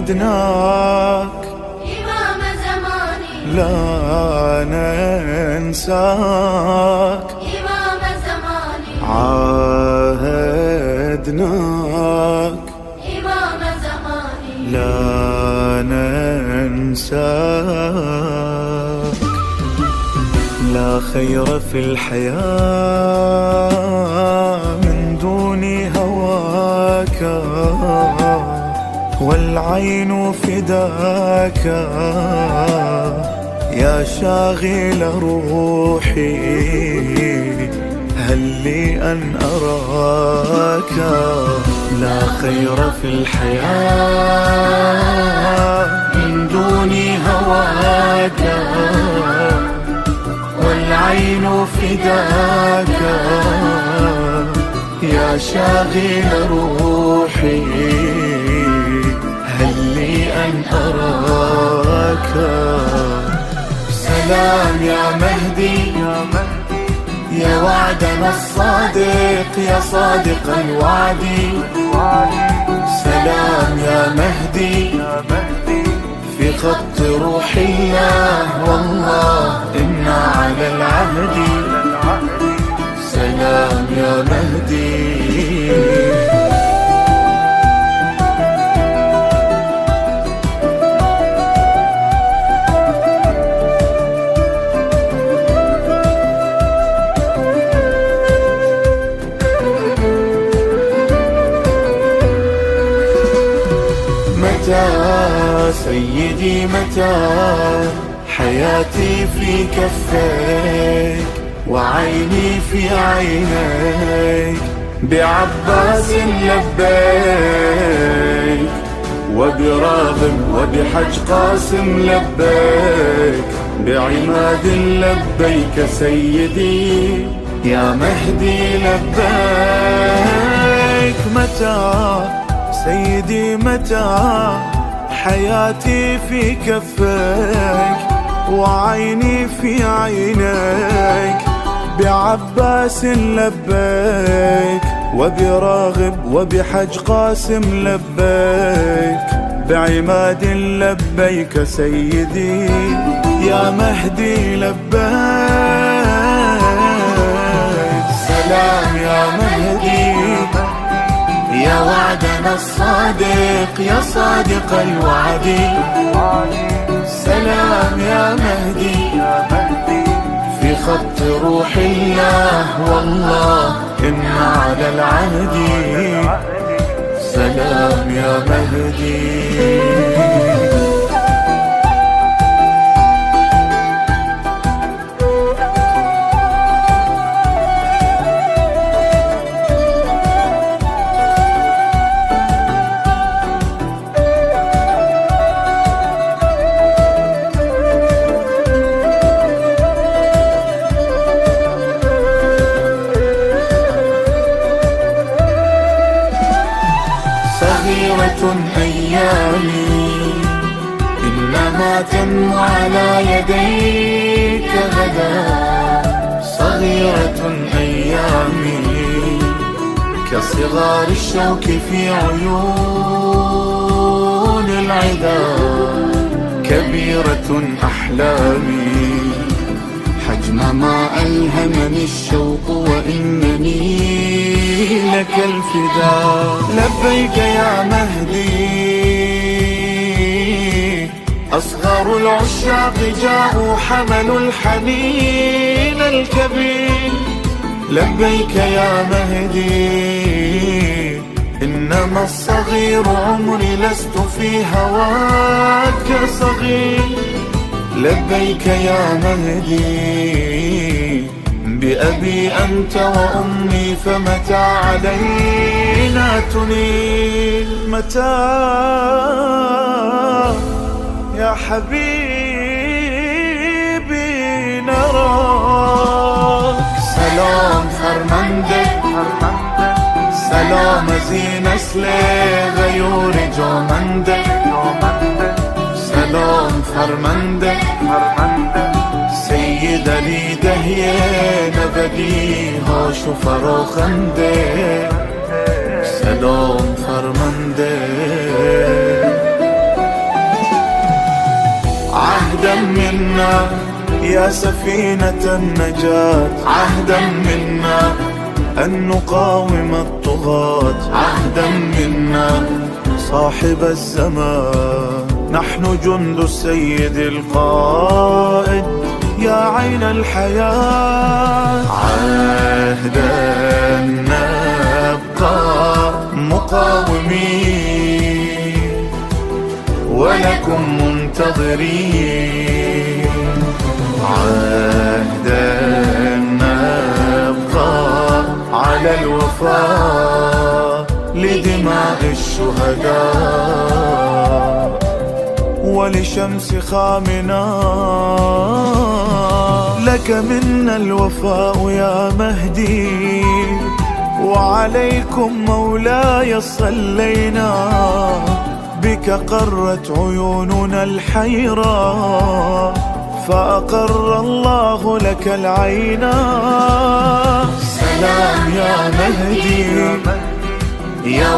عاهدناك إمام زماني لا ننساك إمام زماني عاهدناك إمام زماني لا ننساك لا خير في الحياة من دون هواك والعين فداك يا شاغل روحي هل لي أن أراك لا خير في الحياة من دون هواك والعين فداك يا شاغل روحي هل لي أن أراك سلام يا مهدي يا وعدنا الصادق يا صادق الوعد سلام يا مهدي في خط روح الله والله إنا على العهد سلام يا مهدي متى سيدي متى حياتي في كفيك وعيني في عينيك بعباس لبيك وبراغب وبحج قاسم لبيك بعماد لبيك سيدي يا مهدي لبيك متى سيدي متى حياتي في كفيك وعيني في عينيك بعباس لبيك وبراغب وبحج قاسم لبيك بعماد لبيك سيدي يا مهدي لبيك سلام يا مهدي يا وعدنا الصادق يا صادق الوعد سلام يا مهدي في خط روح الله والله إنا على العهد سلام يا مهدي صغيرة أيامي إنما تنمو على يديك غدا صغيرة أيامي كصغار الشوك في عيون العدا كبيرة أحلامي حجم ما ألهمني الشوق وإنني لك الفداء لبيك يا مهدي أصغر العشاق جاءوا حملوا الحنين الكبير لبيك يا مهدي إنما الصغير عمري لست في هواك صغير لبيك يا مهدي بأبي أنت وأمي فمتى علينا تنيل متى يا حبيبي نراك. سلام فرمانده، سلام زی نسل غیور جامنده. سلام فرمانده سید علی دهیه نبدی هاش و فراخنده. سلام فرمانده عهدا منا يا سفينة النجاة، عهدا منا أن نقاوم الطغاة، عهدا منا صاحب الزمان. نحن جند السيد القائد يا عين الحياة. عهدا نبقى مقاومين ولكم منتظرين. عهدا نبقى على الوفاء لدماء الشهداء ولشمس خامنا. لك منا الوفاء يا مهدي وعليكم مولاي صلينا. بك قرت عيوننا الحيرة فأقر الله لك العينا. سلام يا مهدي يا